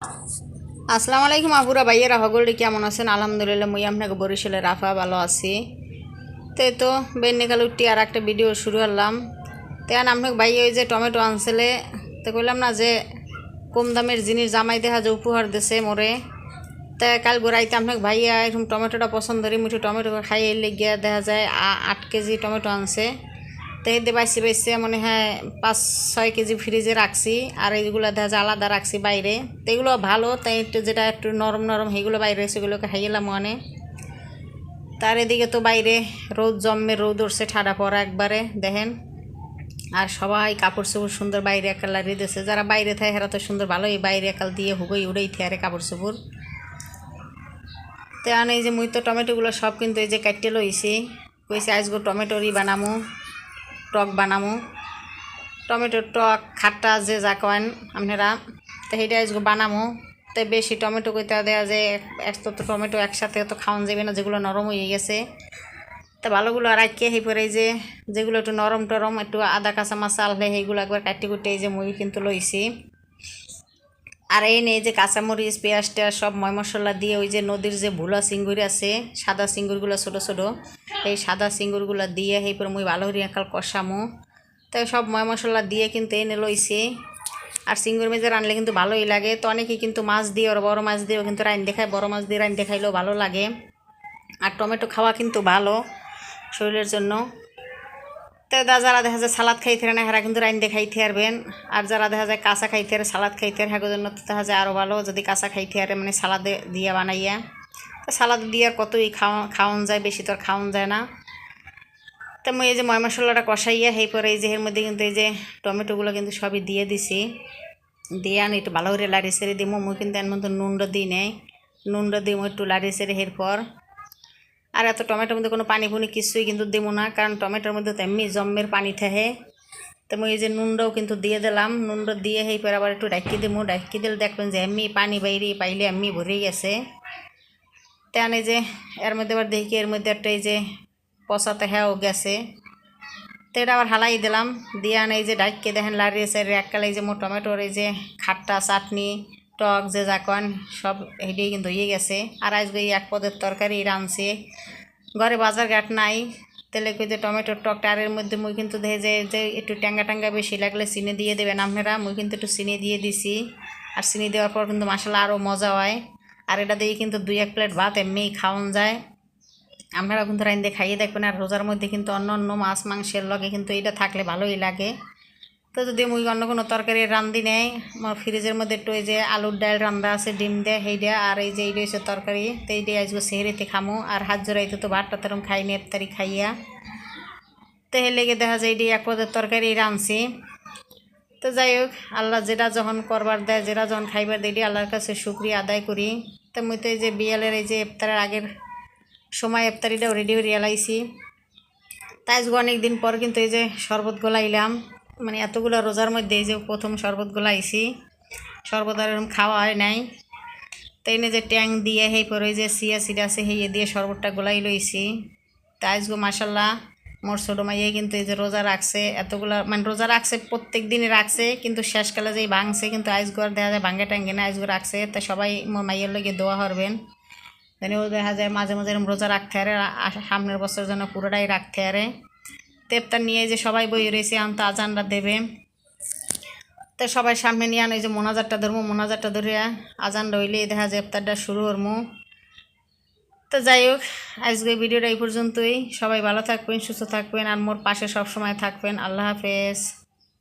আসসালামু আলাইকুম আপুরা ভাইয়েরা হগলটি কেমন আছেন? আলহামদুলিল্লাহ মুই আপনাকে বরিশালের রাফা ভালো আছি। তো বেন্নিকাল উঠি আর একটা ভিডিও শুরু করলাম। তেন আপনাকে ভাই ওই যে টমেটো আনছিলে, তো কইলাম না যে কম দামের জিনিস জামাই দেখা যে উপহার দিছে মোরে। তা কাল গোড়াইতে আপনাকে ভাইয়া এরকম টমেটোটা পছন্দ করি, মুঠি টমেটো খাইয়ে লেগিয়া দেখা যায় 8 কেজি টমেটো আনছে। তো এতে বাইসে মনে হয় 5-6 কেজি ফ্রিজে রাখছি, আর এইগুলো দেখা যায় আলাদা রাখছি বাইরে। তো এগুলো ভালো, তাই একটু যেটা একটু নরম নরম সেইগুলো বাইরে সেগুলোকে খাইয়েলাম মনে। তার এদিকে তো বাইরে রোদ জম্মে রোদ উঠছে, ঠাডা পড়া একবারে দেখেন। আর সবাই কাপড় চোপড় সুন্দর বাইরে একাল লাগিয়ে দিয়েছে, যারা বাইরে থাকে হেরা তো সুন্দর ভালোই বাইরে একাল দিয়ে হুগই উড়েই থাকে কাপড় চোপড়। তো এই যে মুই তো টমেটোগুলো সব কিন্তু এই যে কাটতে লইছি, কইছে আজগো টমেটোরই বানামু, টক বানামু, টমেটোর টক খাট্টা যে যা কয়েন আপনারা। তো সেইটা আজকে বানামো। তো বেশি টমেটো কইতে দেওয়া যায়, এত তো টমেটো একসাথে তো খাওয়ান যাবে না, যেগুলো নরম হয়ে গেছে। তো ভালোগুলো রাখিয়ে সেই পরে এই যে যেগুলো একটু নরম টরম একটু আদা কাঁচা মাছা আললে সেইগুলো একবার কাটি কুটে এই যে মুই কিন্তু লইছি। আর এই নেই যে কাঁচামরিচ পেঁয়াজ টেয়াজ সব ময় মশলা দিয়ে ওই যে নদীর যে ভুলা চিঙ্গুরি আছে, সাদা চিঙ্গুরগুলো ছোটো ছোটো, এই সাদা চিঙ্গুরগুলো দিয়ে সেই পরে মুই ভালো করে একাল কষামো। তাই সব ময় মশলা দিয়ে কিন্তু এনে লইছি। আর চিংড়ি মাছ রানলে কিন্তু ভালোই লাগে। তো অনেকেই কিন্তু মাছ দিয়ে ওর বড়ো মাছ দিয়েও কিন্তু রান দেখায়, বড়ো মাছ দিয়ে রান দেখাইলেও ভালো লাগে। আর টমেটো খাওয়া কিন্তু ভালো শরীরের জন্য। তো যারা দেখা যায় সালাদ খাইতে না হেরা কিন্তু রান দেখাইতে পারবেন। আর যারা দেখা যায় কাঁচা খাইতে আর সালাদ খাইতে আর হ্যাগোর জন্য তো দেখা যায় আরও ভালো যদি কাঁচা খাইতে আরে মানে সালাদে দিয়ে বানাইয়া। তো সালাদ দিয়ে আর কতই খাওয়ান যায়, বেশি তো আর খাওয়ান যায় না। তো মুই এই যে ময় মশলাটা কষাইয়া সেই পরে এই যে এর মধ্যে কিন্তু এই যে টমেটোগুলো কিন্তু সবই দিয়ে দিছি। দিয়ে আনি একটু ভালো করে লাড়ি সেরে দিমো। মুই কিন্তু এর মধ্যে নুনটা দিই নেই, নুনটা দিমো একটু লাড়ি সেরে এরপর। আর এত টমেটোর মধ্যে কোনো পানি ফুনি কিছুই কিন্তু দেবো না, কারণ টমেটোর মধ্যে তো এমনি জম্মের পানি থাকে। তো মুই এই যে নুনটাও কিন্তু দিয়ে দিলাম, নুনটা দিয়ে সেই পরে আবার একটু ডাকি দিমো, ডাকি দিলে দেখবেন যে এমনি পানি বাইরে পাইলে এমনি ভরে গেছে। তেন এই যে এর মধ্যে আবার দেখি এর মধ্যে একটা এই যে পচাতে হ্যাঁও গেছে। তো এটা আবার হালাই দিলাম, দিয়ে আনে এই যে ডাইককে দেখেন লাড়িয়ে সাইডে এককালে এই যে মোট টমেটোর এই যে খাট্টা চাটনি টক যে যাকন সব হেঁটেই কিন্তু হয়ে গেছে। আর আজকে এই এক পদের তরকারি রাঁধছে, ঘরে বাজার ঘাট নাই। তেলে কই যে টমেটোর টকটা আর এর মধ্যে মুই কিন্তু দেখে যে একটু ট্যাঙ্গা ট্যাঙ্গা বেশি লাগলে চিনি দিয়ে দেবেন আপনারা। মুই কিন্তু একটু চিনি দিয়ে দিছি, আর চিনি দেওয়ার পর কিন্তু মশলা আরও মজা হয়। আর এটা দিয়ে কিন্তু 2-1 প্লেট ভাত এমনি খাওয়ান যায়। আপনারা কিন্তু রাইন্দে খাইয়ে দেখবেন। আর রোজার মধ্যে কিন্তু অন্য অন্য মাছ মাংসের লগে কিন্তু এটা থাকলে ভালোই লাগে। তো যদি মুই অন্য কোনো তরকারি রান্ধি নেই, আমার ফ্রিজের মধ্যে একটু এই যে আলুর ডাল রান্ধা আছে, ডিম দেয় সেইটা, আর এই যে এইটা হচ্ছে তরকারি। তো এইটাই আজকে সেহরিতে খামো। আর হাত জোড়াইতে তো ভাতটা তেরম খাইনি ইফতারি খাইয়া। তো হে লেগে দেখা যায় এটি এক পদের তরকারি রাঁধছি। তো যাই হোক, আল্লাহ যেটা যখন করবার দেয়, যেটা যখন খাইবার দেয় এটি আল্লাহর কাছে শুকরিয়া আদায় করি। তো মুই তো এই যে বিয়ালের এই যে ইফতারের আগের সময় ইফতারিটাও রেডি হয়ে এলাইছি। তাই আজকে অনেক দিন পর কিন্তু এই যে শরবত গলাইলাম, মানে এতগুলো রোজার মধ্যে এই যে প্রথম শরবত গলাইছি। শরবত আর এরকম খাওয়া হয় নাই। তাই না যে ট্যাং দিয়ে সেই পরে ওই যে সিয়া সিড আছে সেই দিয়ে শরবতটা গলাই লইছি। তাই আজকে মাসাল্লাহ মোর ছোটো মাইয়াই কিন্তু এই যে রোজা রাখছে এতগুলা, মানে রোজা রাখছে প্রত্যেক দিনই রাখছে, কিন্তু শেষকালে যেই ভাঙছে কিন্তু আজকে আর দেখা যায় ভাঙ্গে টাঙ্গে না, আজকে রাখছে। তা সবাই মোর মাইয়ের লগে দোয়া করবেন, যেন ও দেখা যায় মাঝে মাঝে এরকম রোজা রাখতে আরে, সামনের বছর যেন পুরোটাই রাখতে আরে। তেপ্তার নিয়ে যে সবাই বই রয়েছে আন তো আজানরা দেবে। তো সবাই সামনে নিয়ে আনো এই যে মোনাজারটা ধরবো, মোনাজারটা ধরে আজান রইলেই দেখা যায় ইফতারটা শুরু করবো। তো যাই হোক, আজকে ভিডিওটা এই পর্যন্তই। সবাই ভালো থাকবেন, সুস্থ থাকবেন, আর মোর পাশে সব সময় থাকবেন। আল্লাহ হাফেজ।